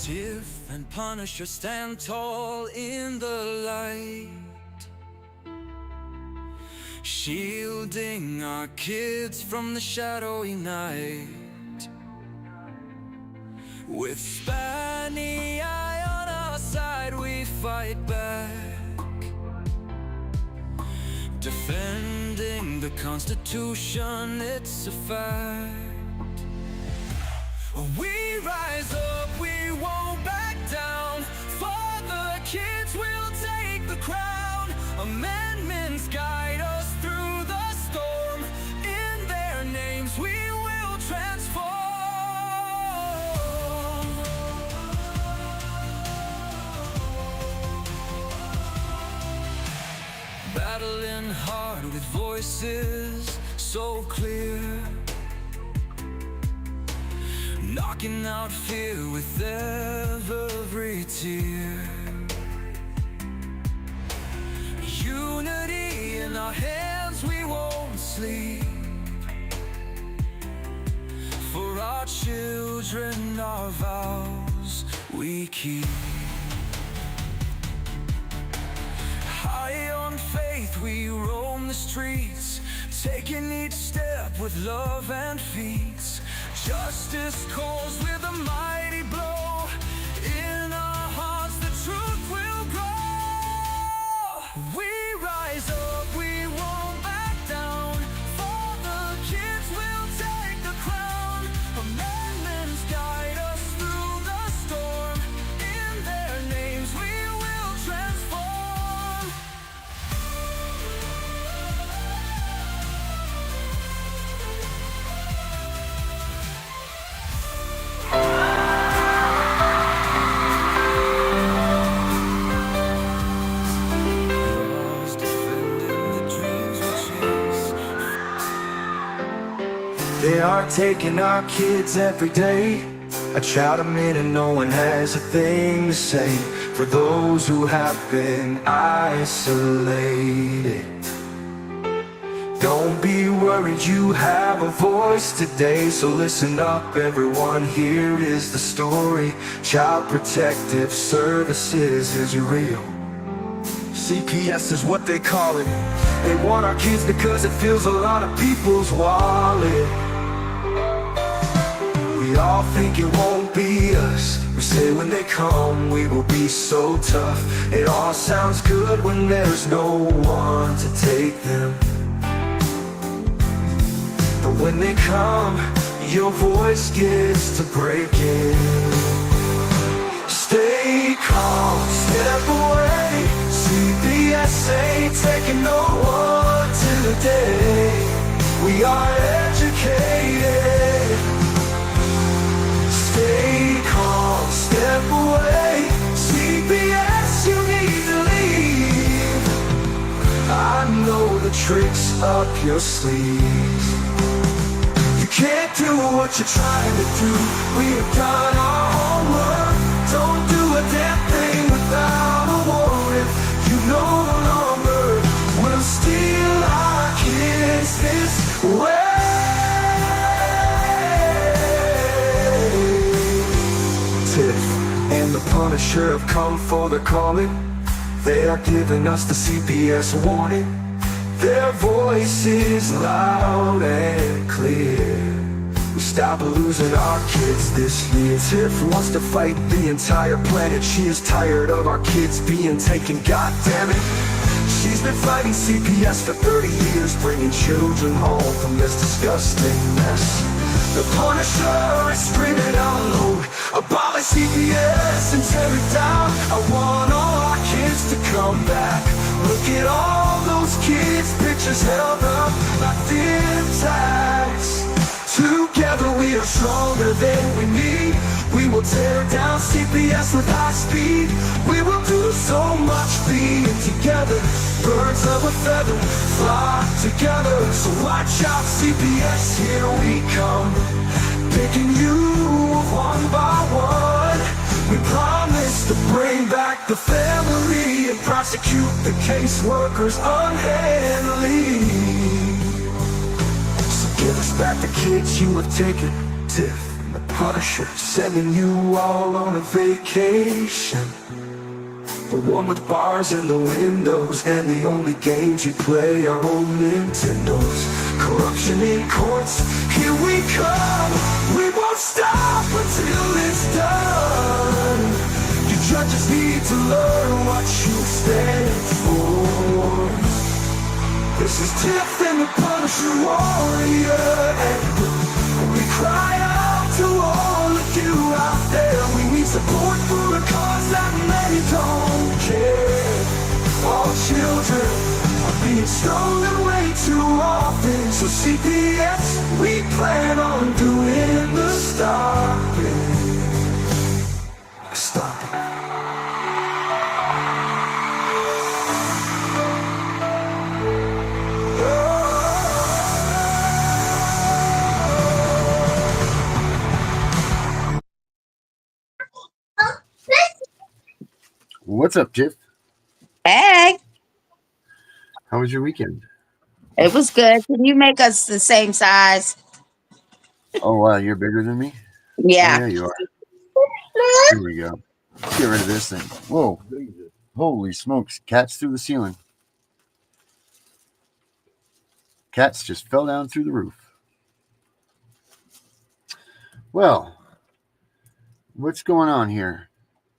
Tiff and Punisher stand tall in the light, shielding our kids from the shadowy night. With Spanny Eye on our side, we fight back, defending the Constitution, it's a fact. We rise up, we won't back down. For the kids, we'll take the crown. Amendments guide us through the storm. In their names, we will transform. Battling hard with voices so clear, knocking out fear with every tear. Unity in our hands, we won't sleep. For our children, our vows we keep. High on faith, we roam the streets, taking each step with love and feet. Justice calls with a mighty blow. In our hearts the truth will grow. We rise up, we won't back down. For the kids, we'll take the crown. Amendments guide us through the storm. In their names we will transform. They are taking our kids every day. I shout them in and no one has a thing to say. For those who have been isolated, don't be worried, you have a voice today. So listen up everyone, here is the story. Child Protective Services is real. CPS is what they call it. They want our kids because it fills a lot of people's wallet. We all think it won't be us. We say when they come we will be so tough. It all sounds good when there's no one to take them. But when they come, your voice gets to breaking. Stay calm, step away. CPS ain't taking no one today. We are educated. Stay calm, step away. CPS, you need to leave. I know the tricks up your sleeve. You can't do what you're trying to do. We have done our homework. Don't do a damn thing without a warrant. You no longer will steal our kids this way. Tiff and the Punisher have come for the calling. They are giving us the CPS warning. Their voice is loud and clear. We stop losing our kids this year. Tiff wants to fight the entire planet. She is tired of our kids being taken, god damn it. She's been fighting CPS for 30 years, bringing children home from this disgusting mess. The Punisher is screaming out loud, abolish CPS and tear it down. I want all our kids to come back. Look at all those kids' pictures held up like dim tags. Together we are stronger than we need. We will tear down CPS with high speed. We will do so much being together. Birds of a feather flock together. So watch out CPS, here we come. Picking you one by one. We promise to bring back the family and prosecute the caseworkers unhandily. So give us back the kids you have taken. Tiff and the Punisher, sending you all on a vacation. The one with bars in the windows, and the only games you play are old Nintendos. Corruption in courts, here we come. We won't stop until it's done. You judges need to learn what you stand for. This is Tiff and the Punisher Warrior, and we cry out to all of you out there. We need support for a cause that many don't care. All children are being stolen way too often. So CPS, we plan on doing the stopping. Stopping. What's up, Tiff? Hey, How was your weekend? it was good. Can you make us the same size? Oh, wow, you're bigger than me? Oh, Yeah. yeah, you are. Here we go. Let's get rid of this thing. Whoa. Holy smokes. Cats through the ceiling. Cats just fell down through the roof. Well, what's going on here?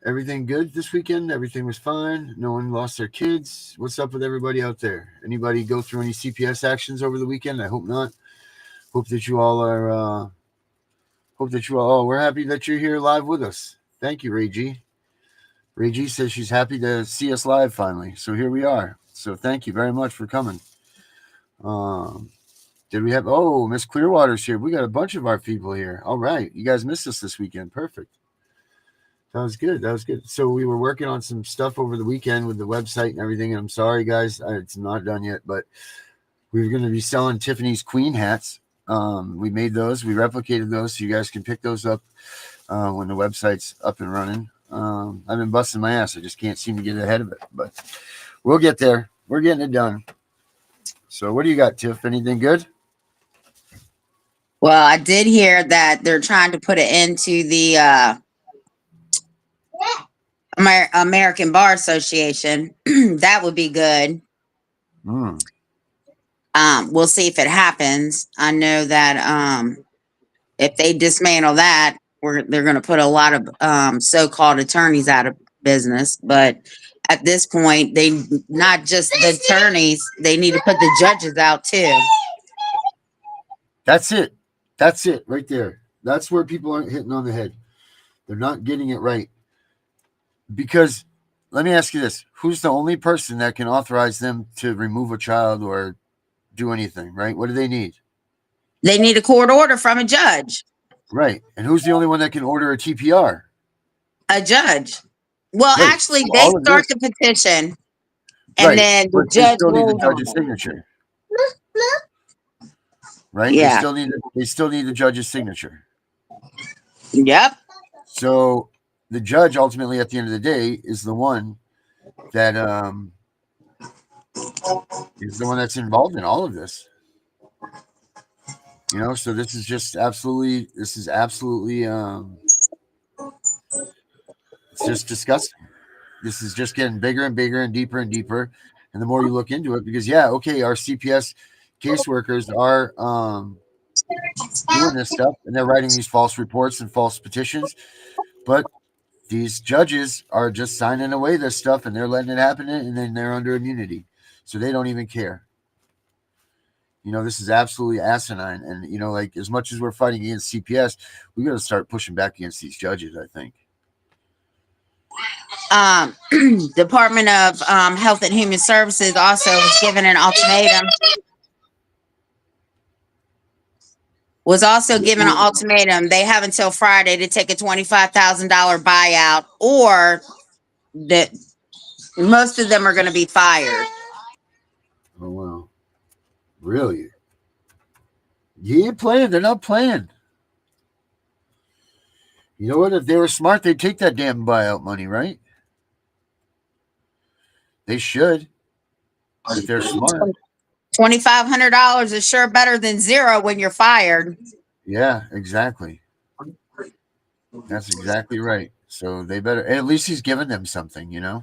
Everything good this weekend? Everything was fine? No one lost their kids? What's up with everybody out there? Anybody go through any CPS actions over the weekend? I hope not. Hope that you all are... we're happy that you're here live with us. Thank you, Ray G. Ray G says she's happy to see us live finally. So here we are. So thank you very much for coming. Did we have... Oh, Miss Clearwater's here. We got a bunch of our people here. All right. You guys missed us this weekend. Perfect. That was good. That was good. So we were working on some stuff over the weekend with the website and everything. And I'm sorry, guys. It's not done yet. But we were going to be selling Tiffany's Queen hats. We made those. We replicated those so you guys can pick those up when the website's up and running. I've been busting my ass. I just can't seem to get ahead of it. But we'll get there. We're getting it done. So what do you got, Tiff? Anything good? Well, I did hear that they're trying to put it into the American Bar Association. That would be good. We'll see if it happens. I know that if they dismantle that, they're going to put a lot of so-called attorneys out of business. But at this point, they not just the attorneys; they need to put the judges out too. That's it. That's it right there. That's where people aren't hitting on the head. They're not getting it right. Because let me ask you this. Who's the only person that can authorize them to remove a child or do anything, right? What do they need? They need a court order from a judge. Right. And who's the only one that can order a TPR? A judge. Well, Right. actually, So they start the petition, and then the But they judge still need the rules on judge's it. signature. Right? Yeah. They still need the judge's signature. Yep. So the judge ultimately at the end of the day is the one that is the one that's involved in all of this. You know, so this is absolutely it's just disgusting. This is just getting bigger and bigger and deeper and deeper. And the more you look into it, because our CPS caseworkers are doing this stuff and they're writing these false reports and false petitions, but these judges are just signing away this stuff and they're letting it happen, and then they're under immunity. So they don't even care. You know, this is absolutely asinine. And, you know, like as much as we're fighting against CPS, we got to start pushing back against these judges, I think. Department of Health and Human Services also was given an ultimatum. They have until Friday to take a $25,000 buyout, or that most of them are going to be fired. Oh, wow. Really? You ain't playing. They're not playing. You know what? If they were smart, they'd take that damn buyout money, right? They should. If they're smart. $2,500 is sure better than zero when you're fired. Yeah, exactly. That's exactly right. So they better, at least he's giving them something, you know?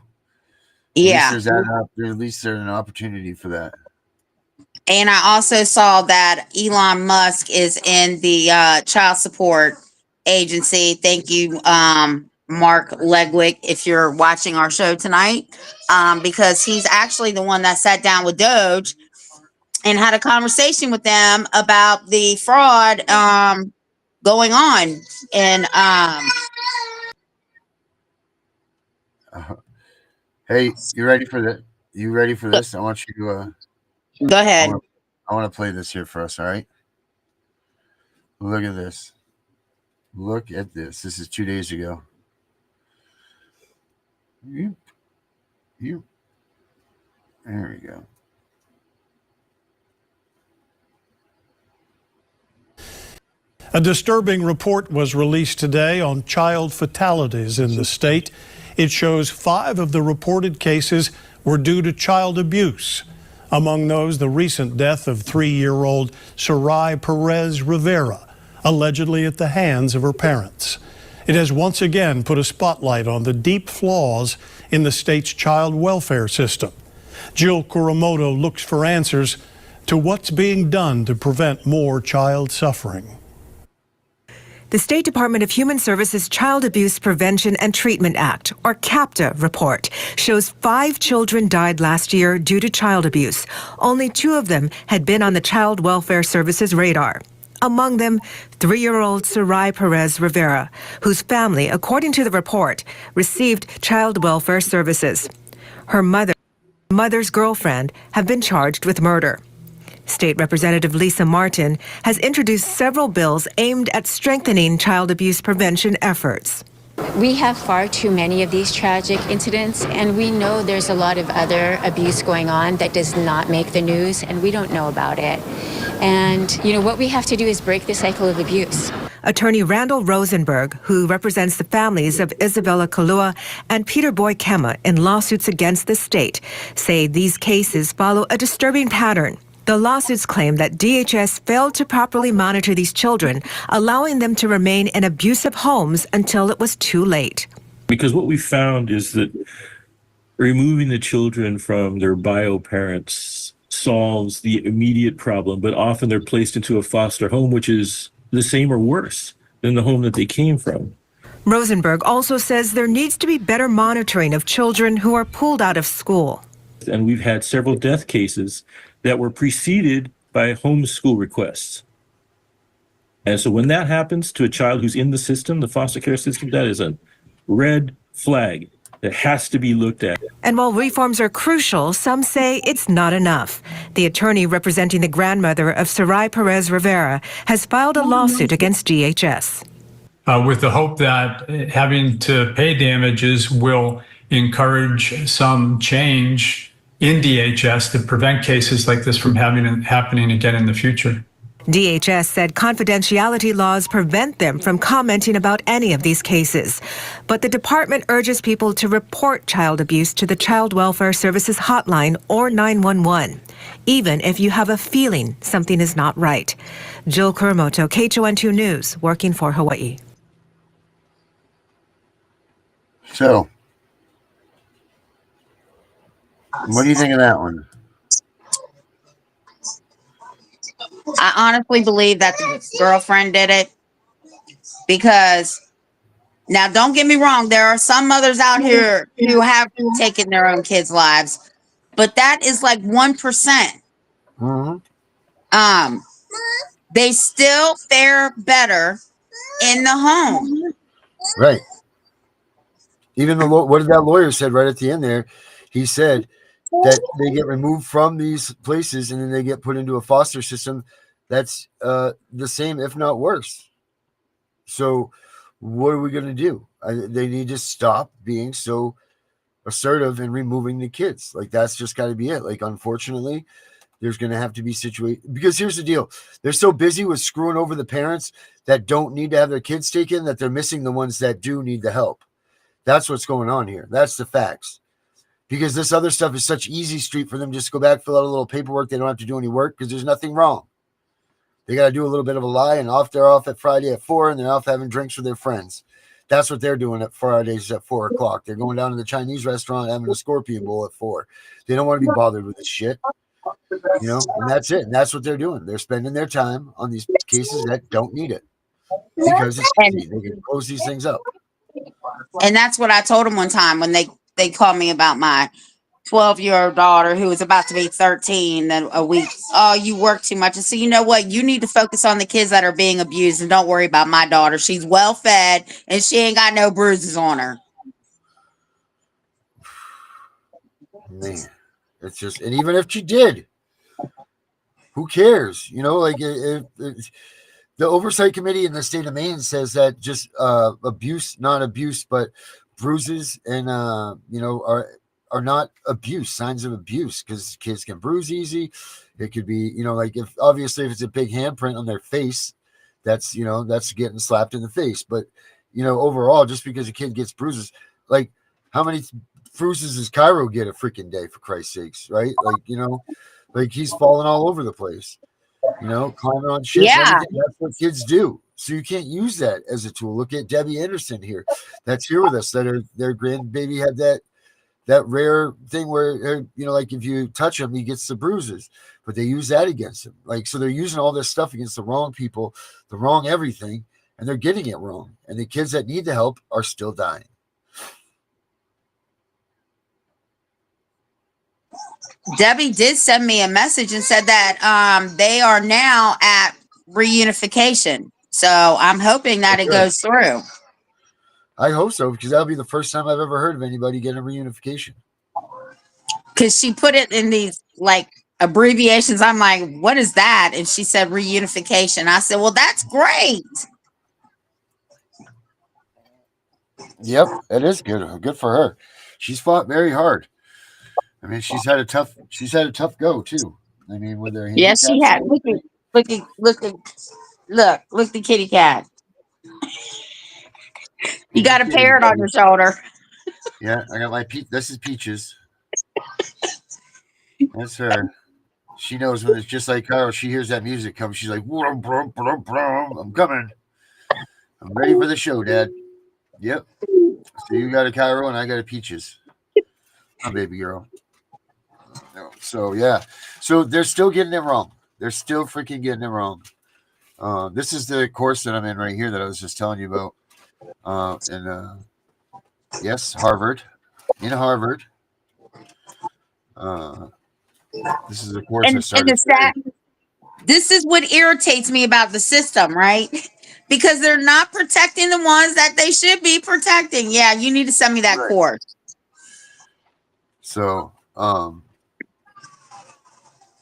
At least Yeah. there's that, at least there's an opportunity for that. And I also saw that Elon Musk is in the child support agency. Thank you, Mark Legwick, if you're watching our show tonight, because he's actually the one that sat down with Doge and had a conversation with them about the fraud going on. And Hey, you ready for that? You ready for this? I want you to. go ahead. I want to play this here for us. All right. Look at this. Look at this. This is 2 days ago. You. There we go. A disturbing report was released today on child fatalities in the state. It shows 5 of the reported cases were due to child abuse. Among those, the recent death of 3-year-old Sarai Perez Rivera, allegedly at the hands of her parents. It has once again put a spotlight on the deep flaws in the state's child welfare system. Jill Kuramoto looks for answers to what's being done to prevent more child suffering. The State Department of Human Services Child Abuse Prevention and Treatment Act, or CAPTA, report shows 5 children died last year due to child abuse. Only 2 of them had been on the Child Welfare Services radar. Among them, 3-year-old Sarai Perez Rivera, whose family, according to the report, received child welfare services. Her mother's girlfriend have been charged with murder. State Representative Lisa Martin has introduced several bills aimed at strengthening child abuse prevention efforts. We have far too many of these tragic incidents, and we know there's a lot of other abuse going on that does not make the news, and we don't know about it. And, what we have to do is break the cycle of abuse. Attorney Randall Rosenberg, who represents the families of Isabella Kalua and Peter Boykema in lawsuits against the state, say these cases follow a disturbing pattern. The lawsuits claim that DHS failed to properly monitor these children, allowing them to remain in abusive homes until it was too late. Because what we found is that removing the children from their bio parents solves the immediate problem, but often they're placed into a foster home, which is the same or worse than the home that they came from. Rosenberg also says there needs to be better monitoring of children who are pulled out of school. And we've had several death cases that were preceded by homeschool requests. And so when that happens to a child who's in the system, the foster care system, that is a red flag that has to be looked at. And while reforms are crucial, some say it's not enough. The attorney representing the grandmother of Sarai Perez Rivera has filed a lawsuit against DHS. With the hope that having to pay damages will encourage some change in DHS to prevent cases like this from happening again in the future. DHS said confidentiality laws prevent them from commenting about any of these cases. But the department urges people to report child abuse to the Child Welfare Services hotline or 911, even if you have a feeling something is not right. Jill Kuramoto, KHON2 News, working for Hawaii. So, what do you think of that one? I honestly believe that the girlfriend did it because, now don't get me wrong, there are some mothers out here who have taken their own kids' lives, but that is like 1%. Mm-hmm. They still fare better in the home. Right. Even what did that lawyer said right at the end there? He said that they get removed from these places and then they get put into a foster system that's the same, if not worse. So what are we going to do? They need to stop being so assertive in removing the kids. Like, that's just got to be it. Like, unfortunately, there's going to have to be situations, because here's the deal. They're so busy with screwing over the parents that don't need to have their kids taken that they're missing the ones that do need the help. That's what's going on here. That's the facts. Because this other stuff is such easy street for them. Just go back, fill out a little paperwork. They don't have to do any work because there's nothing wrong. They got to do a little bit of a lie, and they're off at Friday at 4, and they're off having drinks with their friends. That's what they're doing at Fridays at 4 o'clock. They're going down to the Chinese restaurant having a scorpion bowl at 4. They don't want to be bothered with this shit, and that's it. And that's what they're doing. They're spending their time on these cases that don't need it because it's easy. They can close these things up. And that's what I told them one time when they called me about my 12-year-old daughter who was about to be 13 in a week. Oh, you work too much. And so, you know what? You need to focus on the kids that are being abused and don't worry about my daughter. She's well fed and she ain't got no bruises on her. Man, it's just, and even if she did, who cares? Like if the oversight committee in the state of Maine says that just abuse, not abuse, but bruises and are not abuse, signs of abuse, because kids can bruise easy. It could be, like if it's a big handprint on their face, that's getting slapped in the face. But overall, just because a kid gets bruises, like how many bruises does Cairo get a freaking day, for Christ's sakes, right? Like he's falling all over the place, climbing on shit. Yeah. And everything. That's what kids do. So you can't use that as a tool. Look at Debbie Anderson here, that's here with us. That their grandbaby had that rare thing where, like if you touch him, he gets the bruises, but they use that against him. Like, so they're using all this stuff against the wrong people, the wrong everything, and they're getting it wrong. And the kids that need the help are still dying. Debbie did send me a message and said that they are now at reunification. So I'm hoping that it goes through. I hope so, because that'll be the first time I've ever heard of anybody getting a reunification. Because she put it in these like abbreviations. I'm like, what is that? And she said reunification. I said, well, that's great. Yep, it is good. Good for her. She's fought very hard. I mean, she's had a tough go too. I mean, with her Yes, she had. Look, the kitty cat. You got a parrot on your shoulder. Yeah, I got my this is Peaches. That's her. She knows when it's just like Carl. She hears that music come. She's like, brum, brum, brum, brum. I'm coming. I'm ready for the show, Dad. Yep. So you got a Cairo and I got a Peaches. Oh, baby girl. So yeah. So they're still getting it wrong. They're still freaking getting it wrong. This is the course that I'm in right here that I was just telling you about. Yes, Harvard. In Harvard. This is a course I started. This is what irritates me about the system, right? Because they're not protecting the ones that they should be protecting. Yeah, you need to send me that course. So,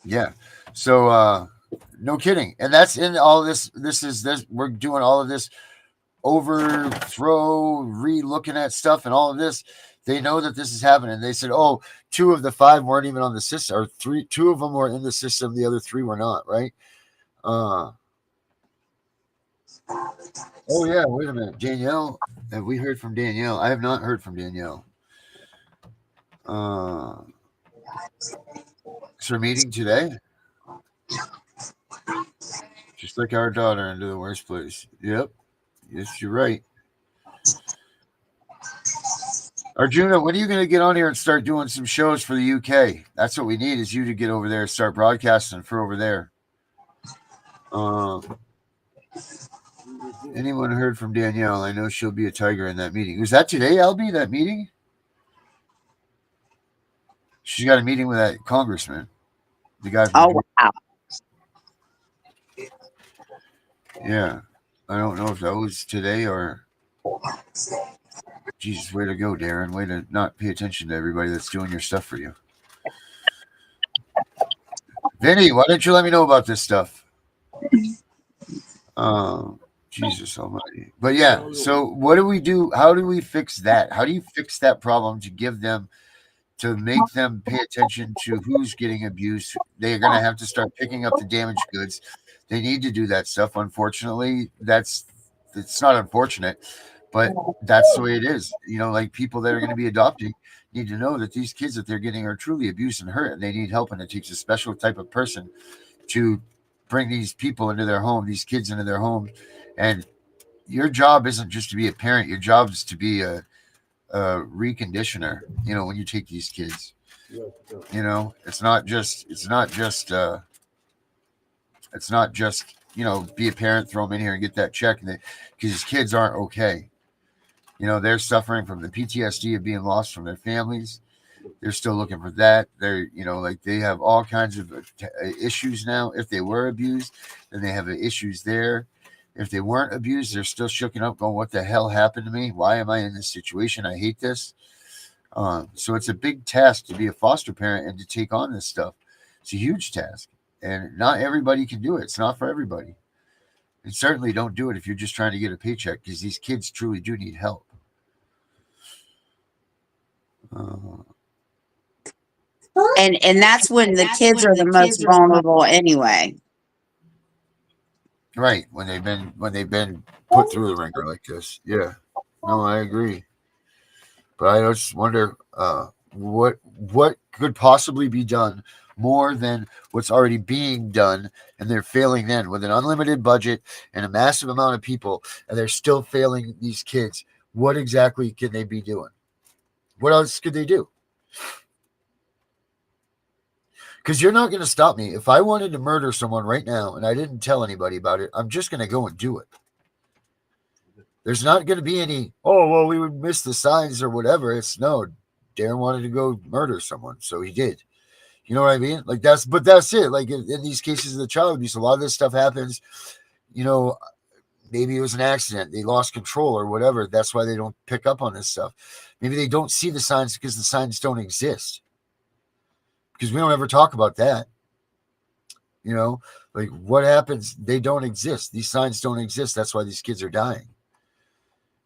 yeah. So, no kidding. And that's in all this. We're doing all of this overthrow, re-looking at stuff and all of this. They know that this is happening. They said, oh, 2 of the 5 weren't even on the system, or 2 of them were in the system. The other 3 were not, right? Oh, yeah. Wait a minute. Danielle. Have we heard from Danielle? I have not heard from Danielle. Is her meeting today? Just like our daughter into the worst place. Yep. Yes, you're right. Arjuna, when are you going to get on here and start doing some shows for the UK? That's what we need, is you to get over there and start broadcasting for over there. Anyone heard from Danielle? I know she'll be a tiger in that meeting. Was that today, Albie, that meeting? She's got a meeting with that congressman. The guy from wow. Yeah. I don't know if that was today or... Jesus, way to go, Darren. Way to not pay attention to everybody that's doing your stuff for you. Vinny, why don't you let me know about this stuff? Jesus almighty. But yeah, so what do we do? How do we fix that? How do you fix that problem to make them pay attention to who's getting abused? They're going to have to start picking up the damaged goods. They need to do that stuff. Unfortunately, it's not unfortunate, but that's the way it is. Like people that are going to be adopting need to know that these kids that they're getting are truly abused and hurt, and they need help. And it takes a special type of person to bring these people into their home, these kids into their home, and your job isn't just to be a parent. Your job is to be a reconditioner. You know, when you take these kids, you know, it's not just you know, be a parent, throw them in here and get that check, and because these kids aren't okay. You know, they're suffering from the PTSD of being lost from their families. They're still looking for that. They're, you know, like they have all kinds of issues now. If they were abused, then they have issues there. If they weren't abused, they're still shooken up, going, "What the hell happened to me? Why am I in this situation? I hate this." So it's a big task to be a foster parent and to take on this stuff. It's a huge task, and not everybody can do it. It's not for everybody. And certainly don't do it if you're just trying to get a paycheck, because these kids truly do need help. And that's when the kids are the most vulnerable anyway. Right, when they've been put through the ringer like this. Yeah, no, I agree. But I just wonder what could possibly be done more than what's already being done, and they're failing then with an unlimited budget and a massive amount of people, and they're still failing these kids. What exactly can they be doing? What else could they do? Because you're not going to stop me. If I wanted to murder someone right now and I didn't tell anybody about it, I'm just going to go and do it. There's not going to be any, "Oh, well, we would miss the signs," or whatever. It's no, Darren wanted to go murder someone, so he did. You know what I mean? Like but that's it. Like in these cases of the child abuse, a lot of this stuff happens, you know, maybe it was an accident. They lost control or whatever. That's why they don't pick up on this stuff. Maybe they don't see the signs because the signs don't exist. Because we don't ever talk about that. You know, like what happens? They don't exist. These signs don't exist. That's why these kids are dying.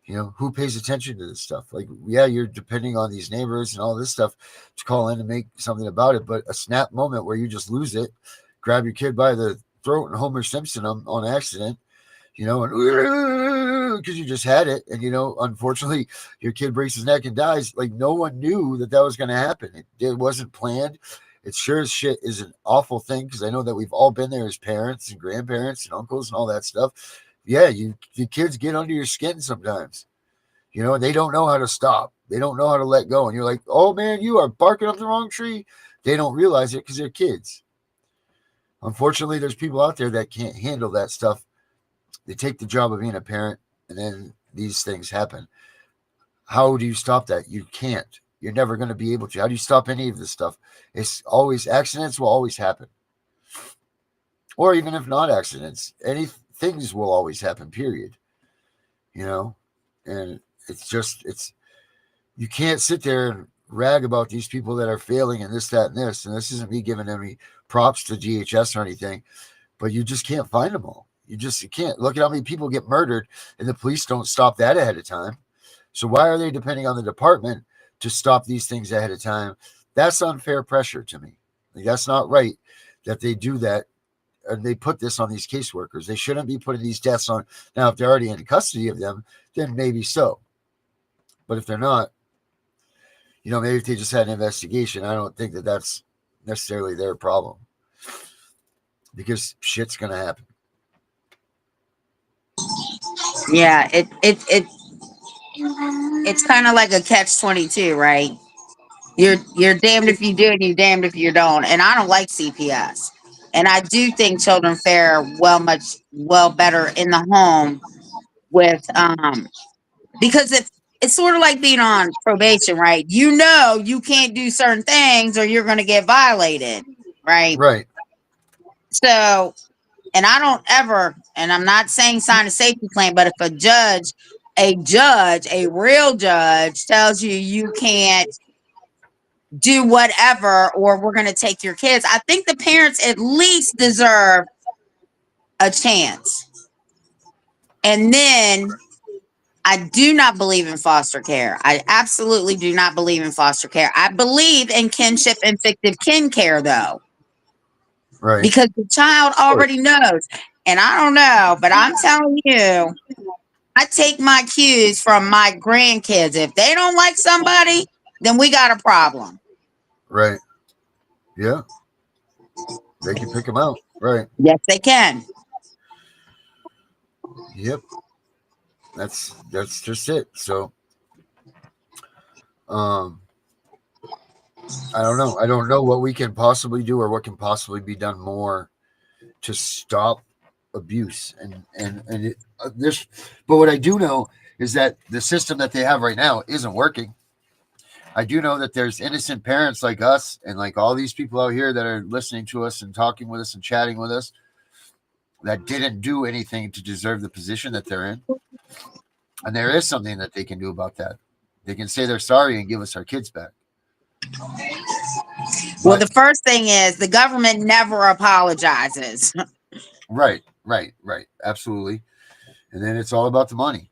You know, who pays attention to this stuff? Like, yeah, you're depending on these neighbors and all this stuff to call in and make something about it. But a snap moment where you just lose it, grab your kid by the throat and Homer Simpson on accident, you know, and because you just had it. And, you know, unfortunately, your kid breaks his neck and dies. Like, no one knew that was going to happen. It wasn't planned. It sure as shit is an awful thing, because I know that we've all been there as parents and grandparents and uncles and all that stuff. Yeah, the kids get under your skin sometimes, you know, and they don't know how to stop. They don't know how to let go. And you're like, "Oh man, you are barking up the wrong tree." They don't realize it because they're kids. Unfortunately, there's people out there that can't handle that stuff. They take the job of being a parent, and then these things happen. How do you stop that? You can't. You're never going to be able to. How do you stop any of this stuff? It's always, accidents will always happen. Or even if not accidents, things will always happen, period. You know, and you can't sit there and rag about these people that are failing and this, that, and this. And this isn't me giving any props to DHS or anything, but you just can't find them all. You can't. Look at how many people get murdered, and the police don't stop that ahead of time. So why are they depending on the department to stop these things ahead of time? That's unfair pressure to me. Like, that's not right that they do that. And they put this on these caseworkers. They shouldn't be putting these deaths on. Now, if they're already in custody of them, then maybe so. But if they're not, you know, maybe if they just had an investigation, I don't think that that's necessarily their problem, because shit's gonna happen. Yeah, it's kind of like a catch-22, right? You're damned if you do and you're damned if you don't. And I don't like CPS. And I do think children fare well better in the home with because it's sort of like being on probation, right? You know you can't do certain things or you're gonna get violated, right? Right. So, and I don't ever, and I'm not saying sign a safety plan, but if a real judge tells you you can't do whatever, or we're going to take your kids, I think the parents at least deserve a chance. And then I do not believe in foster care. I absolutely do not believe in foster care. I believe in kinship and fictive kin care, though, Right. because the child already knows. And I don't know, but I'm telling you, I take my cues from my grandkids. If they don't like somebody, then we got a problem. Right. Yeah. They can pick them out. Right. Yes, they can. Yep. That's just it. So, um, I don't know. I don't know what we can possibly do or what can possibly be done more to stop abuse and this. But what I do know is that the system that they have right now isn't working. I do know that there's innocent parents like us and like all these people out here that are listening to us and talking with us and chatting with us that didn't do anything to deserve the position that they're in. And there is something that they can do about that. They can say they're sorry and give us our kids back. Well, the first thing is the government never apologizes. Right. Absolutely. And then it's all about the money.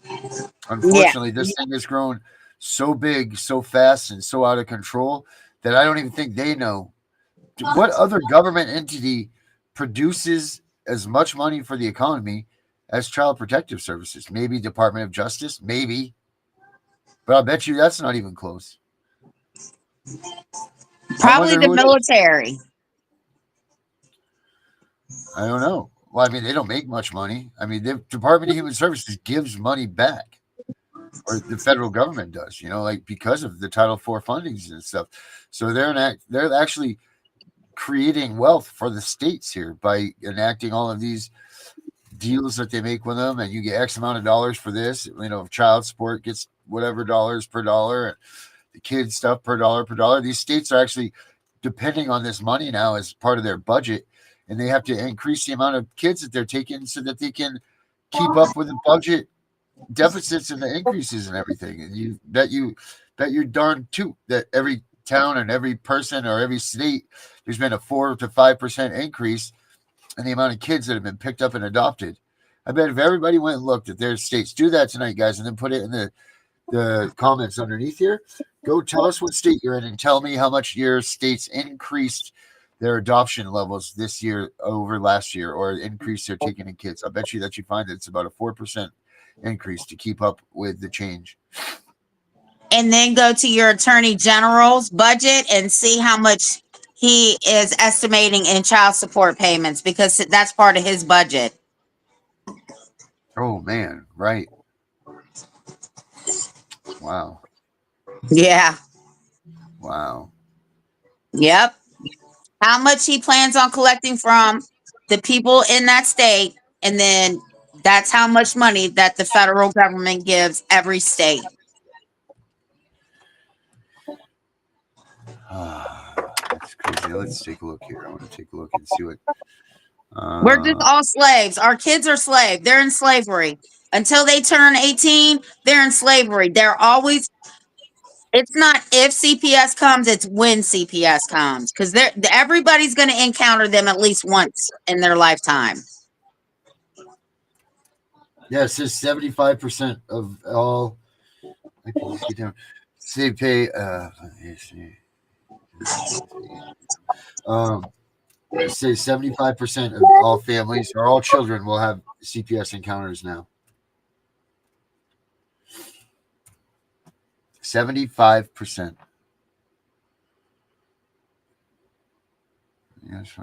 Yeah. Unfortunately, this thing has grown so big, so fast, and so out of control that I don't even think they know what other government entity produces as much money for the economy as Child Protective Services. Maybe Department of Justice, maybe. But I bet you that's not even close. Probably the military. I don't know. Well, I mean, they don't make much money. I mean, the Department of Human Services gives money back, or the federal government does, like because of the Title IV fundings and stuff. So they're actually creating wealth for the states here by enacting all of these deals that they make with them, and you get X amount of dollars for this. If child support gets whatever dollars per dollar, and the kids stuff per dollar. These states are actually depending on this money now as part of their budget, and they have to increase the amount of kids that they're taking so that they can keep up with the budget deficits and the increases and everything. And you bet you're darn too that every town and every person or every state, there's been a 4 to 5% increase in the amount of kids that have been picked up and adopted. I bet if everybody went and looked at their states, do that tonight, guys, and then put it in the comments underneath here. Go tell us what state you're in and tell me how much your states increased their adoption levels this year over last year, or increased their taking in kids. I bet you that you find that it's about a 4% increase to keep up with the change. And then go to your attorney general's budget and see how much he is estimating in child support payments, because that's part of his budget. Oh man, right. Wow. Yeah. Wow. Yep. How much he plans on collecting from the people in that state, and then that's how much money that the federal government gives every state. That's crazy. Let's take a look here. I want to take a look and see what. We're just all slaves. Our kids are slaves. They're in slavery. Until they turn 18, they're in slavery. They're always, it's not if CPS comes, it's when CPS comes. Because everybody's going to encounter them at least once in their lifetime. Yeah, it says 75% of all. I can look it down. They pay. It says 75% of all families or all children will have CPS encounters now. 75%. Yes.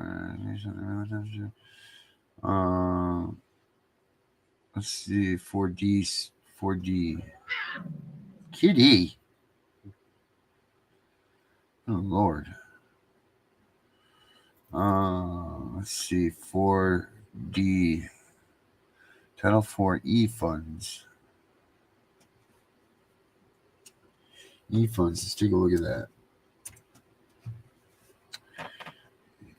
Let's see. 4D. Kitty. Oh Lord. Let's see. 4D. Title 4E funds. E-funds. Let's take a look at that.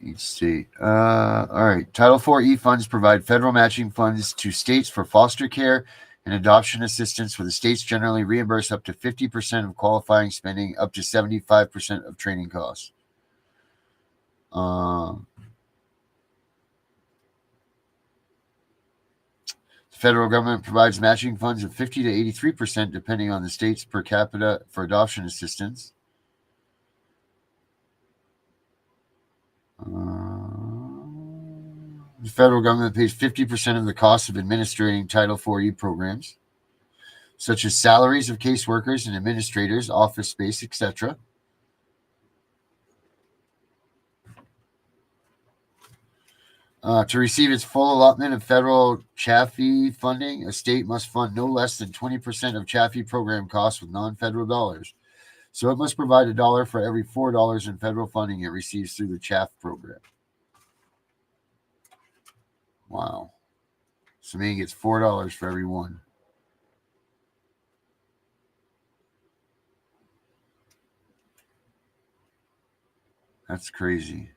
Each state. All right. Title IV E-funds provide federal matching funds to states for foster care and adoption assistance, where the states generally reimburse up to 50% of qualifying spending, up to 75% of training costs. The federal government provides matching funds of 50 to 83%, depending on the states per capita, for adoption assistance. The federal government pays 50% of the cost of administering Title IV programs, such as salaries of caseworkers and administrators, office space, etc. To receive its full allotment of federal Chaffee funding, a state must fund no less than 20% of Chaffee program costs with non-federal dollars. So it must provide $1 for every $4 in federal funding it receives through the Chaff program. Wow. So Maine gets $4 for every one. That's crazy.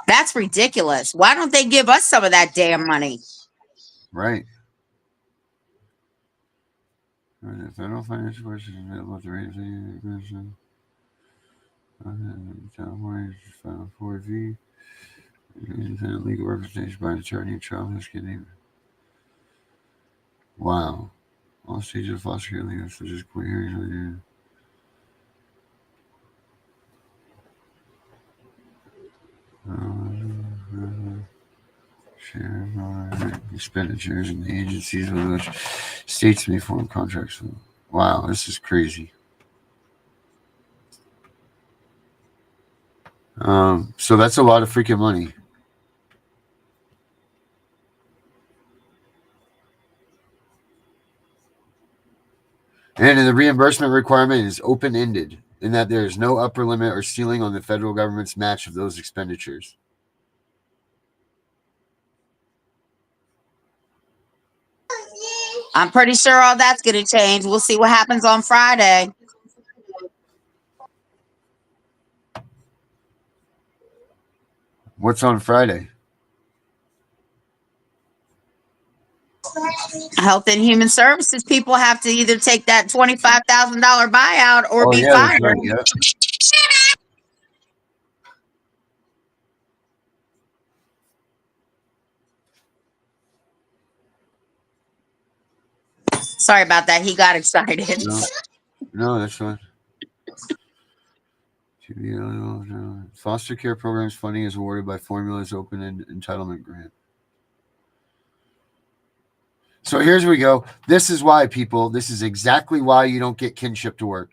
That's ridiculous. Why don't they give us some of that damn money? Right. Federal financial question available at the rate of commission. California Final 4V. Independent legal representation by an attorney, child getting. Wow. All stages of foster care legal such as court hearings. Expenditures and the agencies with which states may form contracts with. Wow, this is crazy. So that's a lot of freaking money. And the reimbursement requirement is open-ended in that there is no upper limit or ceiling on the federal government's match of those expenditures. I'm pretty sure all that's going to change. We'll see what happens on Friday. What's on Friday? Health and Human Services people have to either take that $25,000 buyout or be yeah, fired. that's right, yeah. Sorry about that. He got excited. No, that's fine. Foster care programs funding is awarded by Formula's Open Entitlement Grant. So here's where we go. This is why, people. This is exactly why you don't get kinship to work.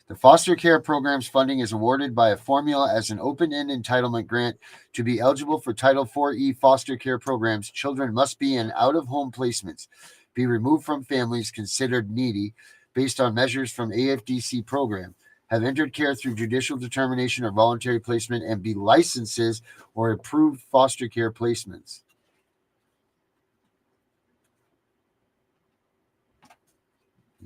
The foster care program's funding is awarded by a formula as an open-end entitlement grant. To be eligible for Title IV-E foster care programs, children must be in out-of-home placements, be removed from families considered needy based on measures from AFDC program, have entered care through judicial determination or voluntary placement, and be licenses or approved foster care placements.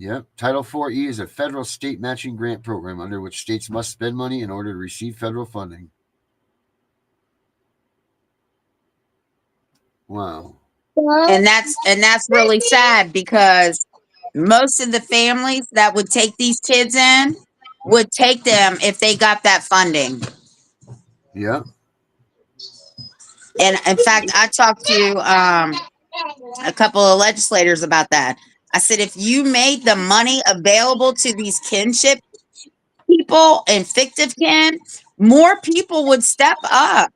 Yep. Title IV-E is a federal state matching grant program under which states must spend money in order to receive federal funding. Wow. And that's really sad because most of the families that would take these kids in would take them if they got that funding. Yeah. And in fact, I talked to a couple of legislators about that. I said, if you made the money available to these kinship people and fictive kin, more people would step up.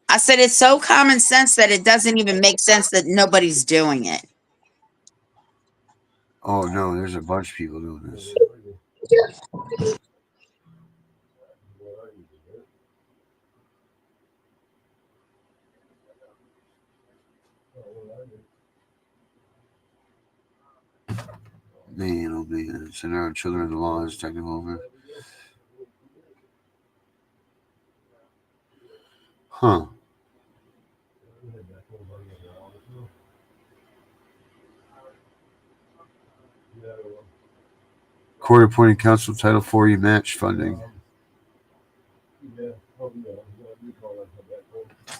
I said, it's so common sense that it doesn't even make sense that nobody's doing it. Oh, no, there's a bunch of people doing this. Man, oh man. Center on Children of the Law is technical over. Huh. Court appointed counsel Title IV-E match funding.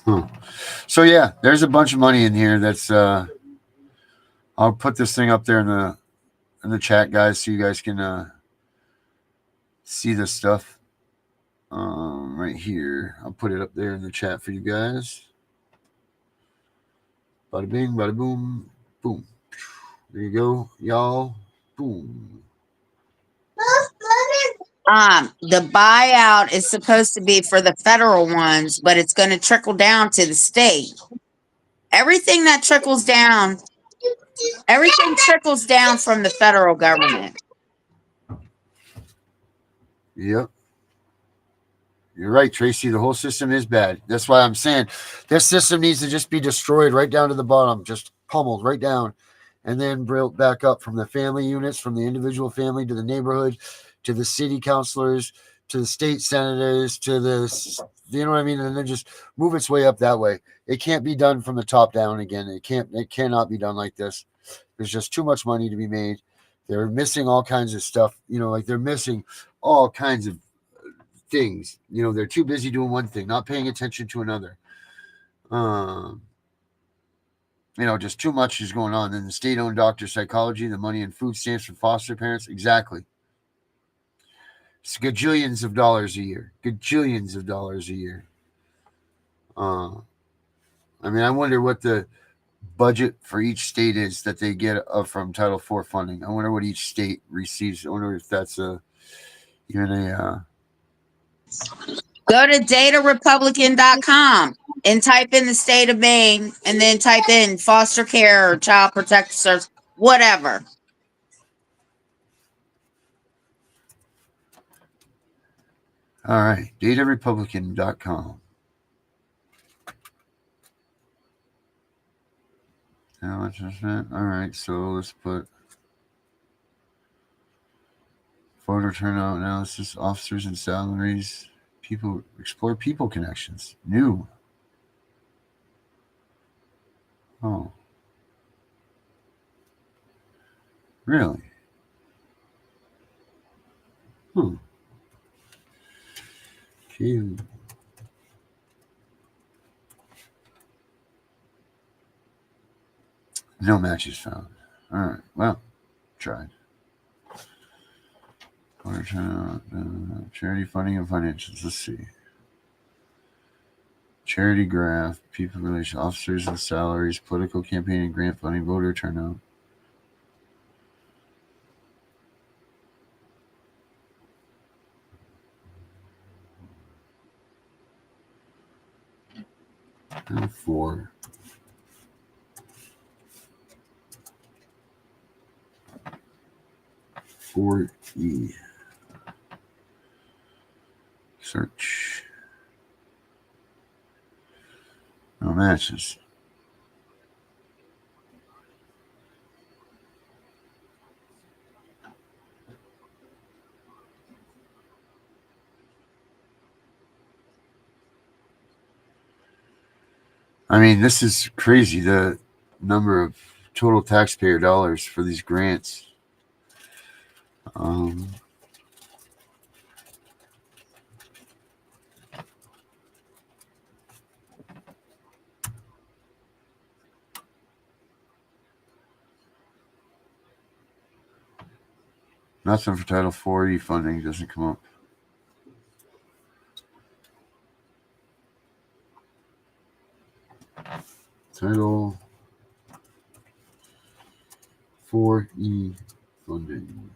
Huh. So yeah, there's a bunch of money in here. That's I'll put this thing up there in the chat, guys, so you guys can see this stuff right here. I'll put it up there in the chat for you guys. Bada bing, bada boom, boom. There you go, y'all. Boom. The buyout is supposed to be for the federal ones, but it's going to trickle down to the state. Everything trickles down from the federal government. Yep. You're right, Tracy. The whole system is bad. That's why I'm saying this system needs to just be destroyed right down to the bottom, just pummeled right down, and then built back up from the family units, from the individual family to the neighborhood, to the city councilors, to the state senators, to the, you know what I mean? And then just move its way up that way. It can't be done from the top down again. It cannot be done like this. There's just too much money to be made. They're missing all kinds of stuff, like they're missing all kinds of things. They're too busy doing one thing, not paying attention to another. Just too much is going on. Then the state-owned doctor psychology, the money and food stamps for foster parents. Exactly. It's gajillions of dollars a year. Gajillions of dollars a year. I wonder what the budget for each state is that they get from Title IV funding. I wonder what each state receives. I wonder if that's even a Go to datarepublican.com and type in the state of Maine and then type in foster care or child protective service, whatever. All right, datarepublican.com. How much is that? All right, so let's put voter turnout analysis, officers and salaries, people, explore people connections. New. Oh. Really? Okay. No matches found. All right. Well, tried. Charity funding and financials. Let's see. Charity graph, people relation, officers and salaries, political campaign and grant funding, voter turnout. And 4. E. Search. No matches. This is crazy. The number of total taxpayer dollars for these grants. Nothing for Title 40 funding doesn't come up. Title 4E funding.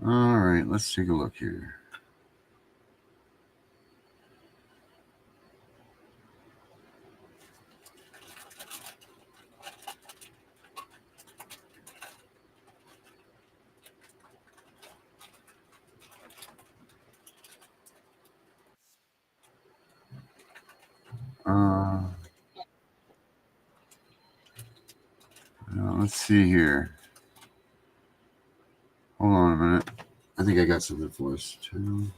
All right, let's take a look here. Let's see here. Hold on a minute. I think I got something for us. 2.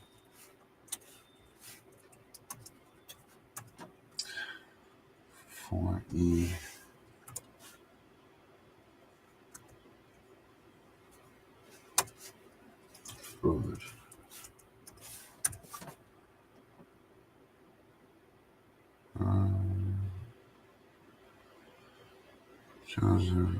4E. Forward. Joseph.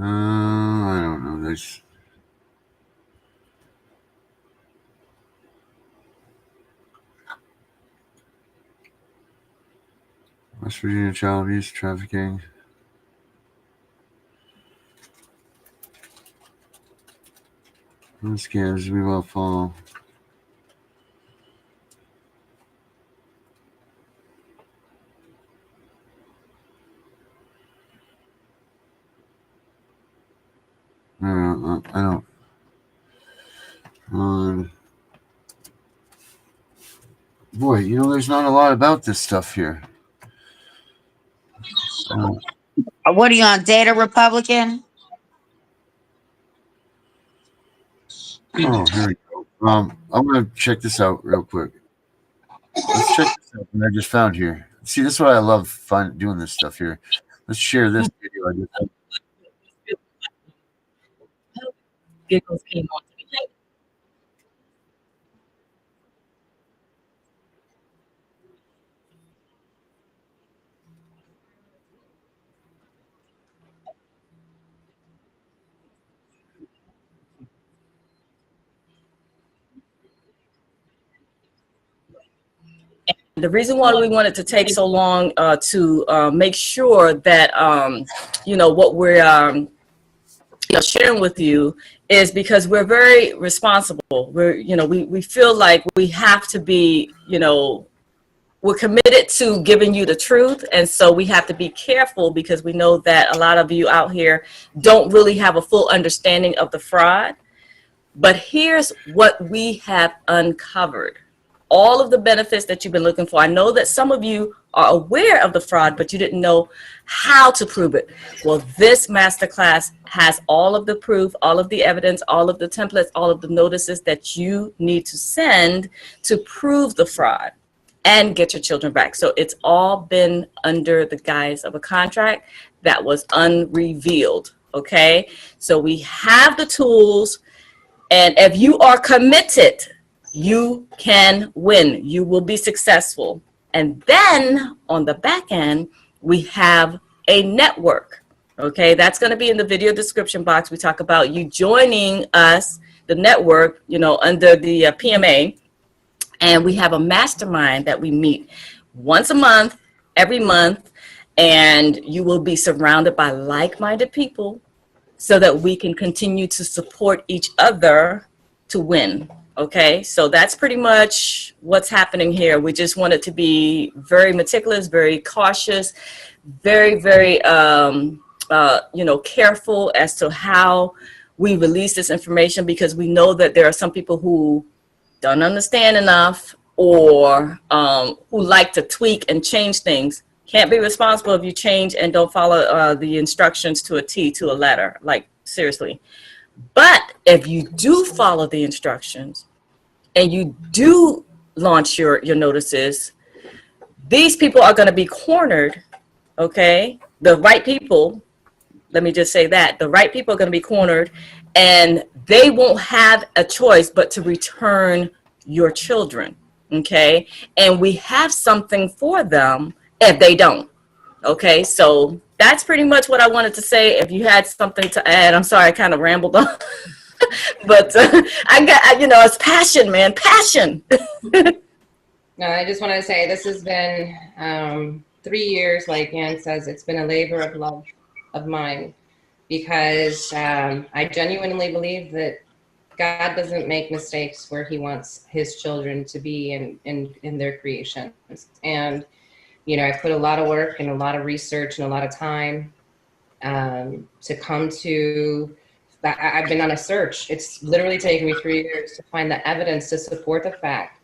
I don't know. There's West Virginia child abuse, trafficking. Scams we will follow. I don't. Boy, there's not a lot about this stuff here. What are you on, Data Republican? Oh, here we go. I'm gonna check this out real quick. Let's check this out. What I just found here. See, this is what I love doing this stuff here. Let's share this video. I just Giggles came on to me. The reason why we wanted to take so long to make sure that what we're sharing with you is because we're very responsible. We feel like we have to be, we're committed to giving you the truth, and so we have to be careful because we know that a lot of you out here don't really have a full understanding of the fraud. But here's what we have uncovered. All of the benefits that you've been looking for. I know that some of you are aware of the fraud, but you didn't know how to prove it. Well, this masterclass has all of the proof, all of the evidence, all of the templates, all of the notices that you need to send to prove the fraud and get your children back. So it's all been under the guise of a contract that was unrevealed, okay? So we have the tools, and if you are committed, you can win. You will be successful. And then on the back end, we have a network. Okay, that's going to be in the video description box. We talk about you joining us, the network, under the PMA. And we have a mastermind that we meet once a month, every month. And you will be surrounded by like-minded people so that we can continue to support each other to win. Okay, so that's pretty much what's happening here. We just wanted to be very meticulous, very cautious, very, very, careful as to how we release this information, because we know that there are some people who don't understand enough or who like to tweak and change things. Can't be responsible if you change and don't follow the instructions to a T, to a letter, like seriously. But if you do follow the instructions and you do launch your notices, these people are going to be cornered, okay? The right people, let me just say that, the right people are going to be cornered, and they won't have a choice but to return your children, okay? And we have something for them if they don't, okay? So that's pretty much what I wanted to say. If you had something to add, I'm sorry, I kind of rambled on. But I got, it's passion, man, passion. No, I just want to say this has been 3 years, like Ann says. It's been a labor of love of mine, because I genuinely believe that God doesn't make mistakes where he wants his children to be in their creations. And, I put a lot of work and a lot of research and a lot of time to come to, I've been on a search. It's literally taken me 3 years to find the evidence to support the fact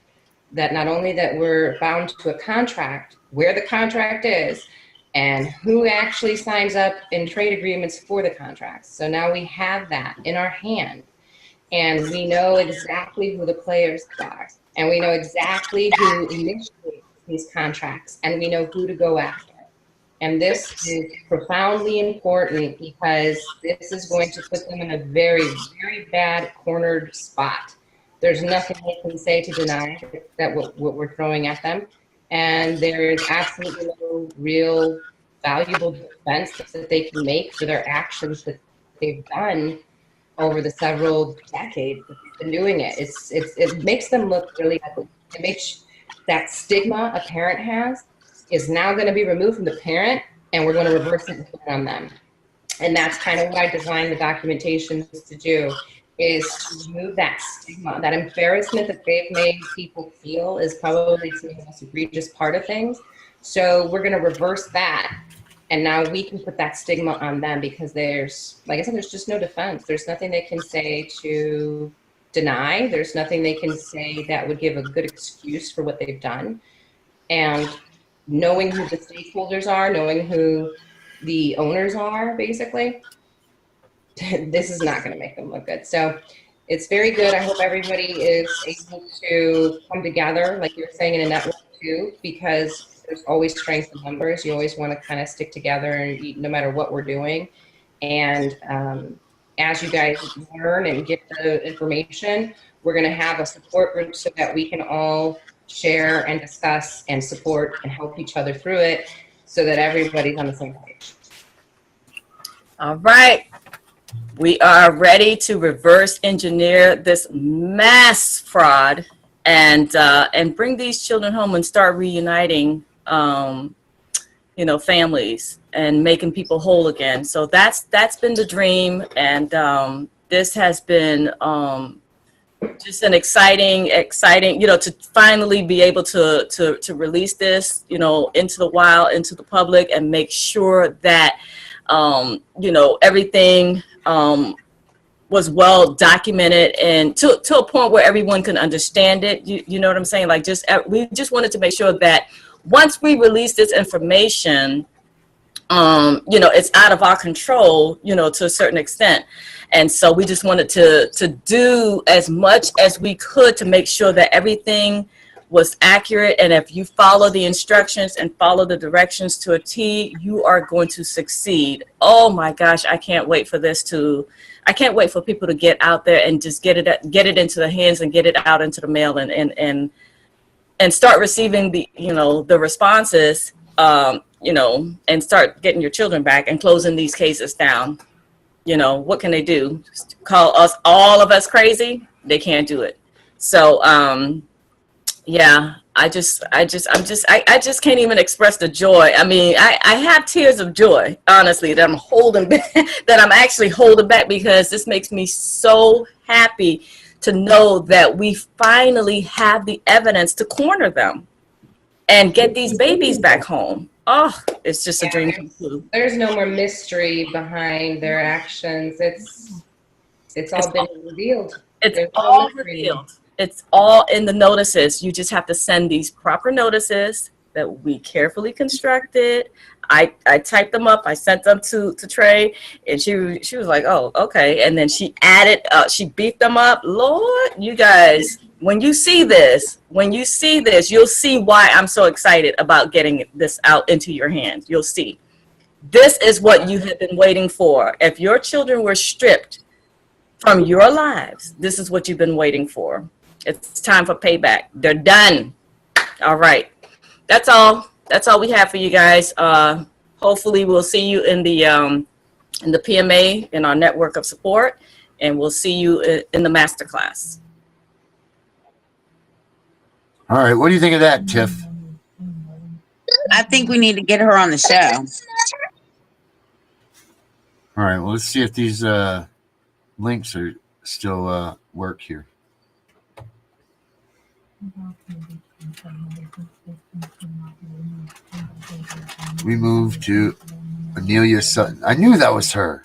that not only that we're bound to a contract, where the contract is, and who actually signs up in trade agreements for the contracts. So now we have that in our hand, and we know exactly who the players are, and we know exactly who initiates these contracts, and we know who to go after. And this is profoundly important, because this is going to put them in a very, very bad cornered spot. There's nothing they can say to deny that what we're throwing at them. And there is absolutely no real valuable defense that they can make for their actions they've done over the several decades that they've been doing it. It makes them look really ugly. It makes that stigma a parent has is now going to be removed from the parent, and we're going to reverse it and put it on them. And that's kind of what I designed the documentation to do, is to remove that stigma. That embarrassment that they've made people feel is probably the most egregious part of things. So we're going to reverse that. And now we can put that stigma on them, because there's, like I said, there's just no defense. There's nothing they can say to deny. There's nothing they can say that would give a good excuse for what they've done. And knowing who the stakeholders are, knowing who the owners are, basically, this is not going to make them look good. So it's very good. I hope everybody is able to come together, like you're saying, in a network too, because there's always strength in numbers. You always want to kind of stick together, and no matter what we're doing. And as you guys learn and get the information, we're going to have a support group so that we can all share and discuss and support and help each other through it, so that everybody's on the same page. All right. We are ready to reverse engineer this mass fraud and bring these children home and start reuniting families and making people whole again. So that's been the dream, and this has been just an exciting, to finally be able to release this, into the wild, into the public, and make sure that everything was well documented, and to a point where everyone can understand it. You know what I'm saying? Like, we just wanted to make sure that once we release this information, it's out of our control, to a certain extent. And so we just wanted to do as much as we could to make sure that everything was accurate. And if you follow the instructions and follow the directions to a T, you are going to succeed. Oh my gosh, I can't wait for people to get out there and just get it into the hands and get it out into the mail, and start receiving the responses, and start getting your children back and closing these cases down. What can they do? Call all of us crazy? They can't do it. So, yeah, I just can't even express the joy. I mean, I have tears of joy, honestly, that I'm holding back, that I'm actually holding back, because this makes me so happy to know that we finally have the evidence to corner them and get these babies back home. Oh, it's just a dream come true. There's no more mystery behind their actions. It's all been revealed. It's all revealed. It's all in the notices. You just have to send these proper notices that we carefully constructed. I typed them up. I sent them to Trey, and she was like, "Oh, okay." And then she she beefed them up. Lord, you guys, when you see this, you'll see why I'm so excited about getting this out into your hands. You'll see. This is what you have been waiting for. If your children were stripped from your lives, this is what you've been waiting for. It's time for payback. They're done. All right. That's all we have for you guys. Hopefully we'll see you in the PMA, in our network of support, and we'll see you in the masterclass. All right. What do you think of that, Tiff? I think we need to get her on the show. All right. Well, let's see if these links are still work here. We moved to Amelia Sutton. I knew that was her.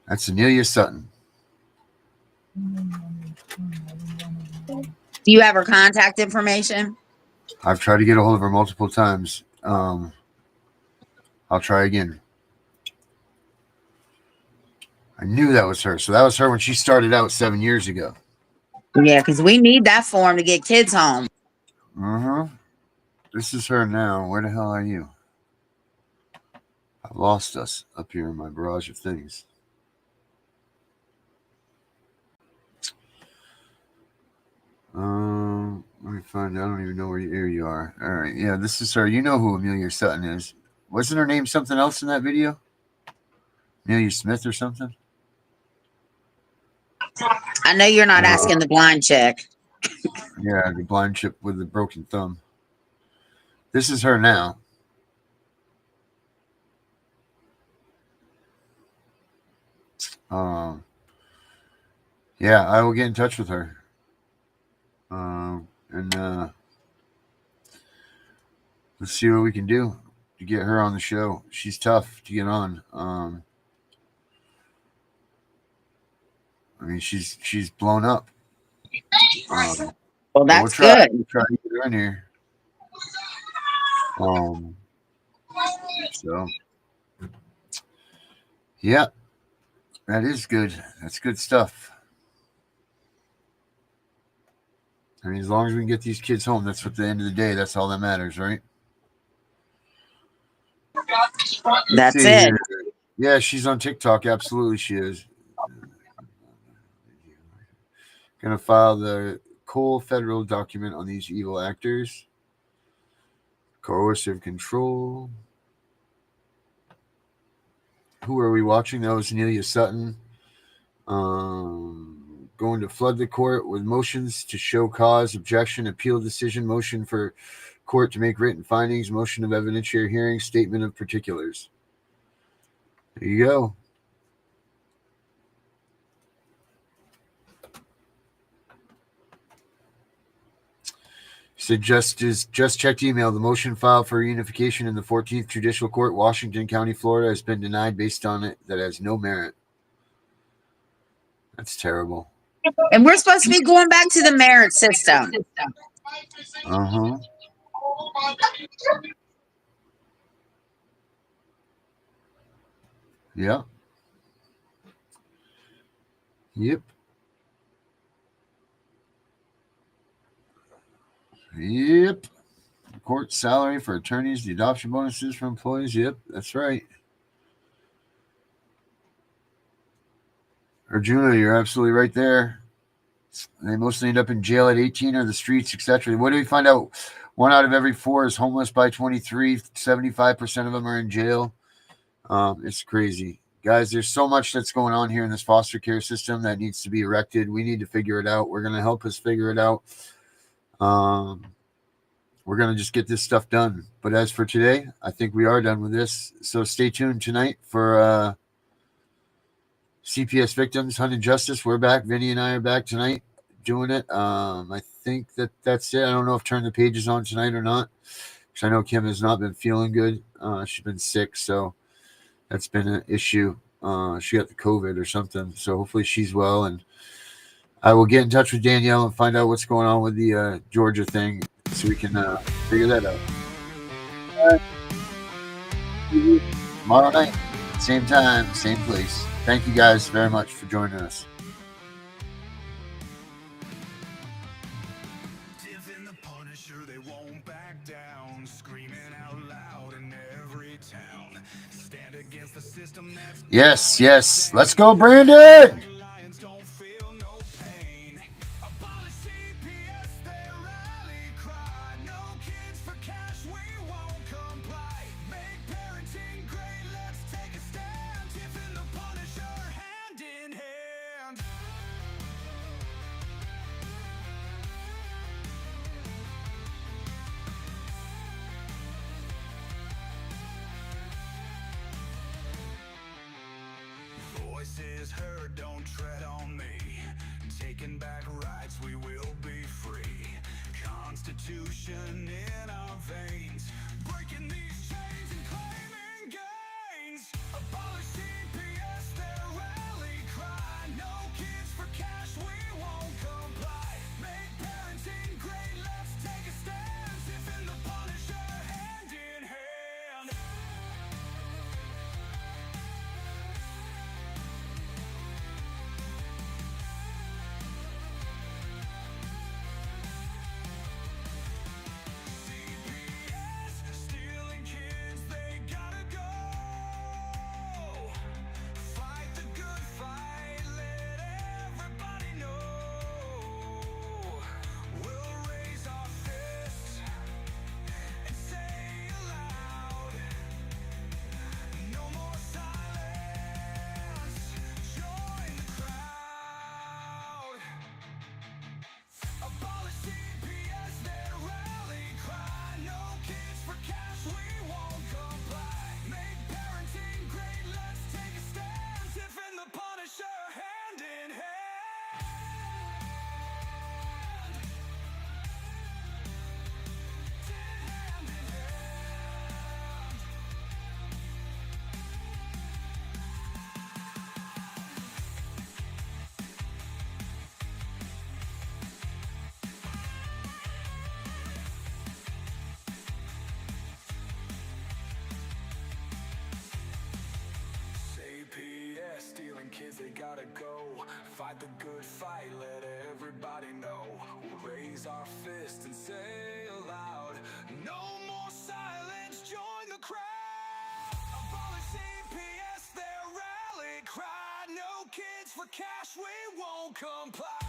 That's Amelia Sutton. Do you have her contact information? I've tried to get a hold of her multiple times. I'll try again. I knew that was her. So that was her when she started out 7 years ago. Yeah, because we need that form to get kids home. This is her now. Where the hell are you? I've lost us up here in my barrage of things. Let me find. I don't even know where you are. All right, yeah, this is her. You know who Amelia Sutton is. Wasn't her name something else in that video? Amelia Smith or something? I know you're not asking the blind chick. Yeah, the blind chick with the broken thumb. This is her now. Yeah, I will get in touch with her. And let's see what we can do to get her on the show. She's tough to get on. I mean, she's blown up. Well, We'll that's try. good. We'll try to get her in here. So, yeah, that is good. That's good stuff. I mean, as long as we can get these kids home, that's what at the end of the day, that's all that matters, right? That's See it. here. Yeah, she's on TikTok. Absolutely, she is. Gonna file the Cole federal document on these evil actors. Coercive control. Who are we watching? That was Nelia Sutton. Going to flood the court with motions to show cause, objection, appeal decision, motion for court to make written findings, motion of evidentiary hearing, statement of particulars. There you go. Said just checked email. The motion filed for reunification in the 14th Judicial Court, Washington County, Florida, has been denied based on it that has no merit. That's terrible. And we're supposed to be going back to the merit system. Uh-huh. Yeah. Yep. Yep. Court salary for attorneys, the adoption bonuses for employees. Yep, that's right. Arjuna, you're absolutely right there. They mostly end up in jail at 18 or the streets, etc. What do we find out? 1 out of every 4 is homeless by 23. 75% of them are in jail. It's crazy. Guys, there's so much that's going on here in this foster care system that needs to be erected. We need to figure it out. We're going to help us figure it out. We're going to just get this stuff done. But as for today, I think we are done with this. So stay tuned tonight for CPS Victims, Hunt and Justice. We're back. Vinny and I are back tonight doing it. I think that's it. I don't know if Turn the Page is on tonight or not, because I know Kim has not been feeling good. She's been sick, so that's been an issue. She got the COVID or something, so hopefully she's well. And I will get in touch with Danielle and find out what's going on with the Georgia thing, so we can figure that out. All right. Tomorrow night, same time, same place. Thank you guys very much for joining us. Tiff and the Punisher, they won't back down, screaming out loud in every town. Stand against the system that's Yes. Let's go, Brandon. lions don't feel no pain. Abolish CPS, their rally cry. No kids for cash, we won't comply. Make parenting great, let's take a stand. Tiff and the Punisher, hand in hand. Voices heard, don't tread on me. Taking back rights, we will be free. Constitution in our veins. Breaking these chains and claiming gains. Abolish CPS, their rally cry. No kids for cash, we won't comply. Make parenting great, let's take a stand. Tiff and the Punisher, hand in hand. Fight the good fight, let everybody know. We'll raise our fist and say aloud, no more silence, join the crowd. Abolish CPS, their rally cry. No kids for cash, we won't comply.